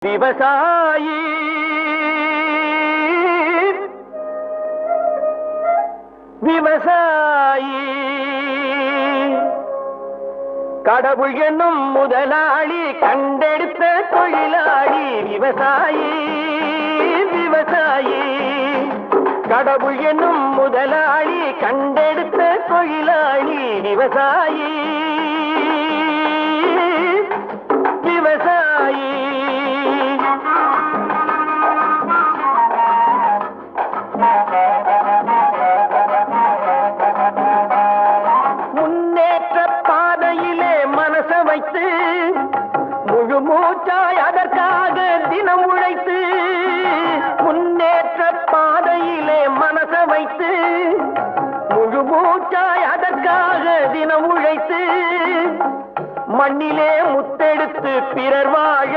விவசாயி விவசாயி கடவுள் என்னும் முதலாளி கண்டெடுத்த தொழிலாளி விவசாயி விவசாயி கடவுள் என்னும் முதலாளி கண்டெடுத்த தொழிலாளி விவசாயி விவசாயி முன்னேற்ற பாதையிலே மனச வைத்து முழு மூச்சாய் அதற்காக தினம் உழைத்து முன்னேற்ற பாதையிலே மனச வைத்து முழு மூச்சாய் அதற்காக தினம் உழைத்து மண்ணிலே முத்தெடுத்து பிறர் வாழ